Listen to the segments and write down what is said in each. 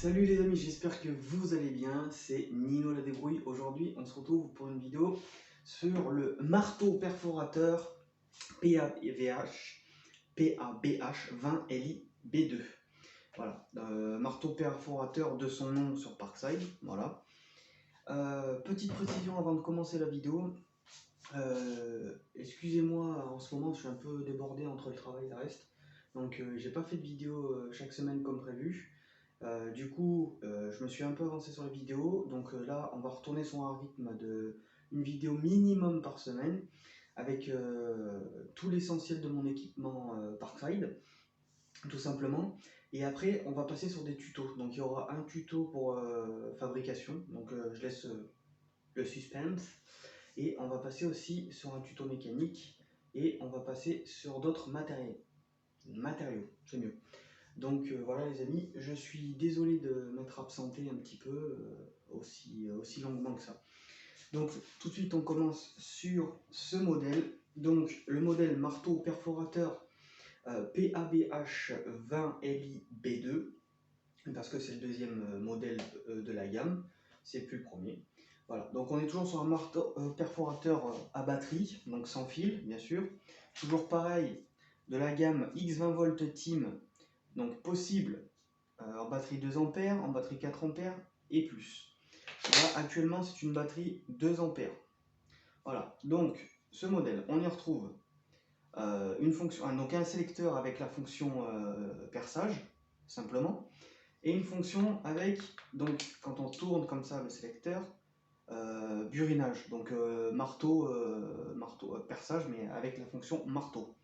Salut les amis, j'espère que vous allez bien, c'est Nino la débrouille. Aujourd'hui on se retrouve pour une vidéo sur le marteau perforateur PABH 20 Li B2. Voilà, marteau perforateur de son nom sur Parkside, voilà. Petite précision avant de commencer la vidéo, excusez-moi, en ce moment je suis un peu débordé entre le travail et le reste, donc j'ai pas fait de vidéo chaque semaine comme prévu. Du coup, je me suis un peu avancé sur les vidéos, donc là on va retourner sur un rythme de une vidéo minimum par semaine avec tout l'essentiel de mon équipement Parkside, tout simplement. Et après on va passer sur des tutos, donc il y aura un tuto pour fabrication, donc je laisse le suspense, et on va passer aussi sur un tuto mécanique, et on va passer sur d'autres matériaux, c'est mieux. Donc voilà les amis, je suis désolé de m'être absenté un petit peu aussi longuement que ça. Donc tout de suite on commence sur ce modèle. Donc le modèle marteau perforateur PABH 20 Li B2, parce que c'est le deuxième modèle de la gamme, c'est plus le premier. Voilà, donc on est toujours sur un marteau perforateur à batterie, donc sans fil bien sûr. Toujours pareil, de la gamme X20V Team, donc possible en batterie 2 ampères, en batterie 4 ampères et plus. Là actuellement c'est une batterie 2 ampères. Voilà, donc ce modèle, on y retrouve une fonction, donc un sélecteur avec la fonction perçage, simplement, et une fonction avec, donc quand on tourne comme ça le sélecteur, burinage, donc marteau perçage, mais avec la fonction marteau.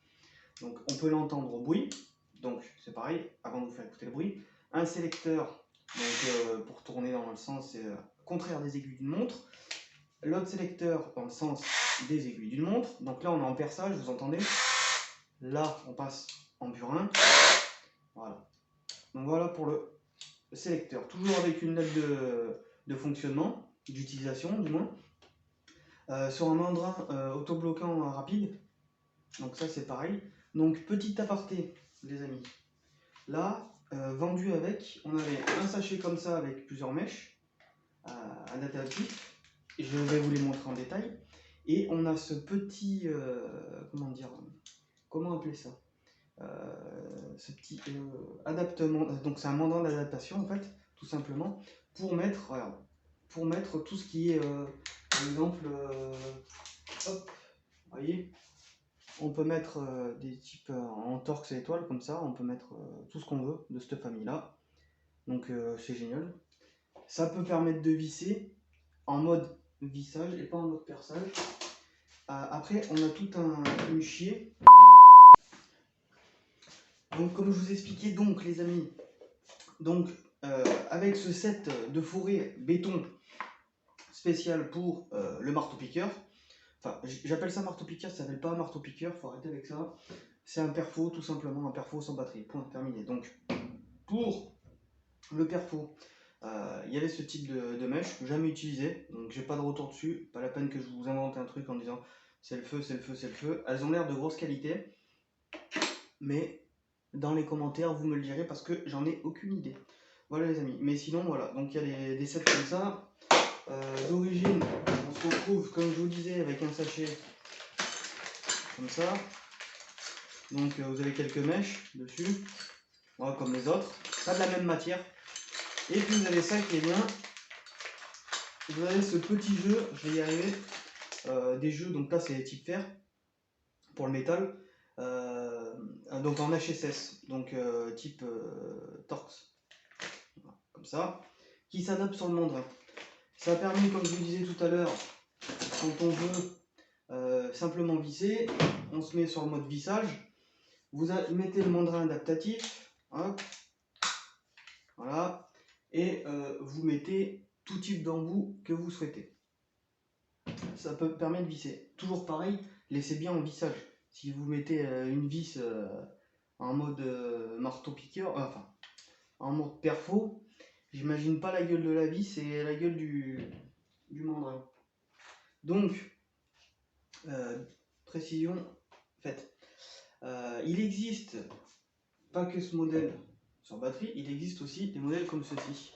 Donc on peut l'entendre au bruit, donc c'est pareil, avant de vous faire écouter le bruit. Un sélecteur, donc pour tourner dans le sens contraire des aiguilles d'une montre. L'autre sélecteur dans le sens des aiguilles d'une montre. Donc là on est en perçage, vous entendez. Là on passe en burin. Voilà. Donc voilà pour le sélecteur. Toujours avec une lettre de fonctionnement, d'utilisation du moins. Sur un mandrin autobloquant rapide. Donc ça c'est pareil. Donc petit aparté les amis. Là, vendu avec, on avait un sachet comme ça avec plusieurs mèches adaptatifs. Je vais vous les montrer en détail. Et on a ce petit, comment appeler ça, ce petit adaptement. Donc c'est un mandrin d'adaptation en fait, tout simplement, pour mettre, voilà, pour mettre tout ce qui est, par exemple, hop, vous voyez. On peut mettre des types en torx et étoiles comme ça, on peut mettre tout ce qu'on veut de cette famille là. Donc c'est génial. Ça peut permettre de visser en mode vissage et pas en mode perçage. Après on a tout une chier. Donc comme je vous expliquais donc les amis, donc avec ce set de fourré béton spécial pour le marteau piqueur. Enfin, j'appelle ça marteau piqueur, ça s'appelle pas marteau piqueur, faut arrêter avec ça. C'est un perfo, tout simplement, un perfo sans batterie, point, terminé. Donc, pour le perfo, il y avait ce type de mèche, jamais utilisé, donc j'ai pas de retour dessus, pas la peine que je vous invente un truc en disant c'est le feu, c'est le feu, c'est le feu. Elles ont l'air de grosse qualité, mais dans les commentaires, vous me le direz parce que j'en ai aucune idée. Voilà les amis, mais sinon, voilà, donc il y a des sets comme ça. D'origine, on se retrouve, comme je vous disais, avec un sachet comme ça. Donc vous avez quelques mèches dessus, voilà, comme les autres, pas de la même matière. Et puis vous avez ça qui est bien, vous avez ce petit jeu, je vais y arriver, des jeux, donc là c'est type fer, pour le métal, donc en HSS, donc type Torx, voilà, comme ça, qui s'adapte sur le mandrin. Ça permet, comme je vous disais tout à l'heure, quand on veut simplement visser, on se met sur le mode vissage, vous mettez le mandrin adaptatif, hop, voilà, et vous mettez tout type d'embout que vous souhaitez. Ça peut permettre de visser. Toujours pareil, laissez bien en vissage. Si vous mettez une vis en mode marteau piqueur, enfin en mode perfo, j'imagine pas la gueule de la vis et la gueule du mandrin. Donc, précision faite. Il existe, pas que ce modèle, sur batterie, il existe aussi des modèles comme ceci,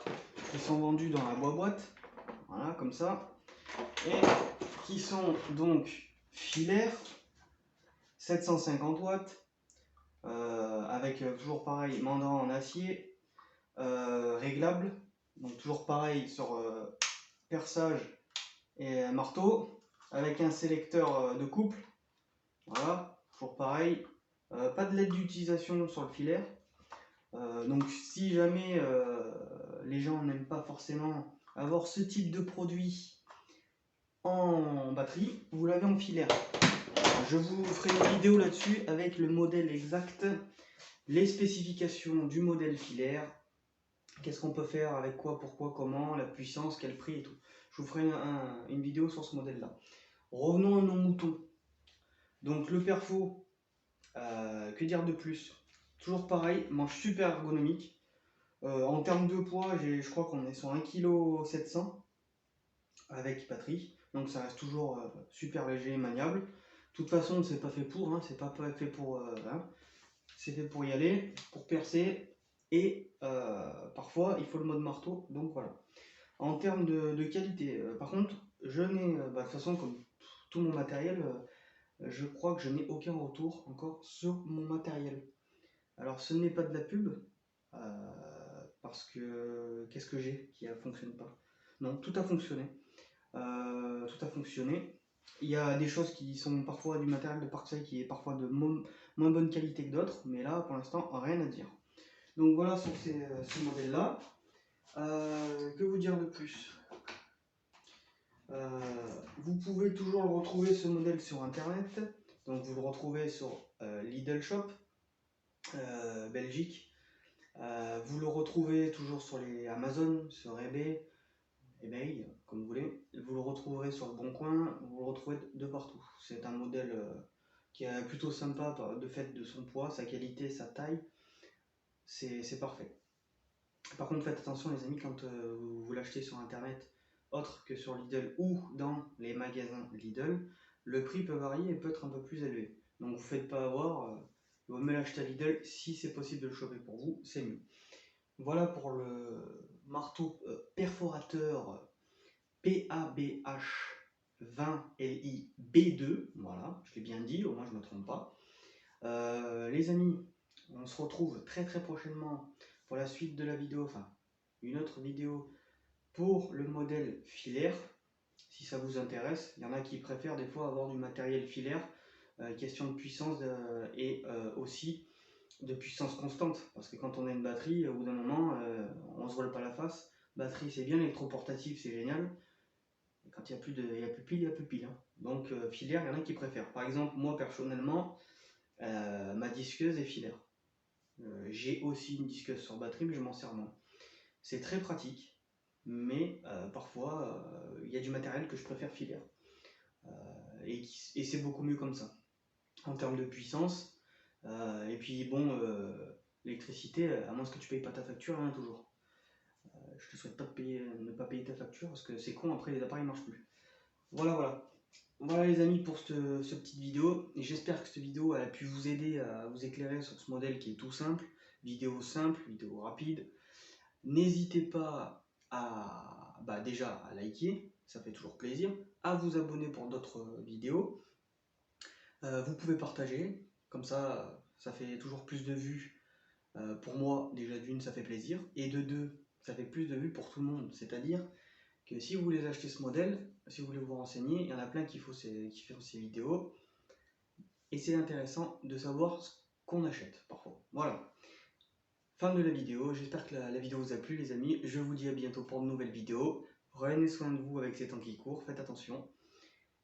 qui sont vendus dans la boîte, voilà, comme ça, et qui sont donc filaires, 750 watts, avec toujours pareil, mandant en acier, réglable, donc toujours pareil sur perçage et marteau, avec un sélecteur de couple, voilà, toujours pareil, pas de LED d'utilisation sur le filaire. Donc si jamais les gens n'aiment pas forcément avoir ce type de produit en batterie, vous l'avez en filaire. Je vous ferai une vidéo là-dessus avec le modèle exact, les spécifications du modèle filaire, qu'est-ce qu'on peut faire, avec quoi, pourquoi, comment, la puissance, quel prix et tout. Je vous ferai une vidéo sur ce modèle-là. Revenons à nos moutons. Donc le perfo, que dire de plus? Toujours pareil, manche super ergonomique. En termes de poids, je crois qu'on est sur 1,7 kg avec batterie. Donc ça reste toujours super léger et maniable. De toute façon, c'est pas fait pour, hein, c'est pas fait pour, hein, c'est fait pour y aller, pour percer. Et parfois, il faut le mode marteau. Donc voilà. En termes de qualité, par contre, je n'ai, de toute façon, comme tout mon matériel, je crois que je n'ai aucun retour encore sur mon matériel. Alors ce n'est pas de la pub, parce que qu'est-ce que j'ai qui ne fonctionne pas? Non, tout a fonctionné. Tout a fonctionné. Il y a des choses qui sont parfois du matériel de Parkside qui est parfois de moins bonne qualité que d'autres, mais là pour l'instant rien à dire. Donc voilà sur ce modèle-là. Que vous dire de plus? Vous pouvez toujours le retrouver ce modèle sur internet. Donc vous le retrouvez sur Lidl Shop, Belgique. Vous le retrouvez toujours sur les Amazon, sur eBay, comme vous voulez. Vous le retrouverez sur le Bon Coin, vous le retrouvez de partout. C'est un modèle qui est plutôt sympa de fait de son poids, sa qualité, sa taille. C'est parfait. Par contre, faites attention les amis quand vous l'achetez sur internet, autre que sur Lidl ou dans les magasins Lidl, le prix peut varier et peut être un peu plus élevé. Donc vous ne faites pas avoir, il vaut mieux l'acheter à Lidl si c'est possible de le choper pour vous, c'est mieux. Voilà pour le marteau perforateur PABH20 LI-B2, voilà, je l'ai bien dit, au moins je ne me trompe pas. Les amis, on se retrouve très prochainement pour la suite de la vidéo, enfin une autre vidéo pour le modèle filaire, si ça vous intéresse. Il y en a qui préfèrent des fois avoir du matériel filaire, question de puissance et aussi de puissance constante, parce que quand on a une batterie, au bout d'un moment, on se voile pas la face. Batterie c'est bien, électroportatif c'est génial, et quand il n'y a plus de, il y a plus pile, il n'y a plus pile, hein. Donc filaire, il y en a qui préfèrent. Par exemple, moi personnellement, ma disqueuse est filaire. J'ai aussi une disqueuse sur batterie, mais je m'en sers moins. C'est très pratique, mais parfois il y a du matériel que je préfère filaire. Et c'est beaucoup mieux comme ça, en termes de puissance. Et puis bon, l'électricité, à moins que tu payes pas ta facture, hein, toujours. Je te souhaite pas de ne pas payer ta facture, parce que c'est con, après les appareils marchent plus. Voilà. Voilà les amis pour cette petite vidéo, et j'espère que cette vidéo a pu vous aider à vous éclairer sur ce modèle qui est tout simple, vidéo rapide. N'hésitez pas à déjà à liker, ça fait toujours plaisir, à vous abonner pour d'autres vidéos. Vous pouvez partager, comme ça fait toujours plus de vues. Pour moi, déjà d'une, ça fait plaisir, et de deux, ça fait plus de vues pour tout le monde. C'est-à-dire que si vous voulez acheter ce modèle, si vous voulez vous renseigner, il y en a plein qui font ces vidéos, et c'est intéressant de savoir ce qu'on achète parfois. Voilà. Fin de la vidéo, j'espère que la vidéo vous a plu les amis, je vous dis à bientôt pour de nouvelles vidéos. Prenez soin de vous avec ces temps qui courent, faites attention,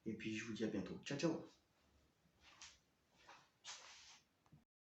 et puis je vous dis à bientôt. Ciao ciao.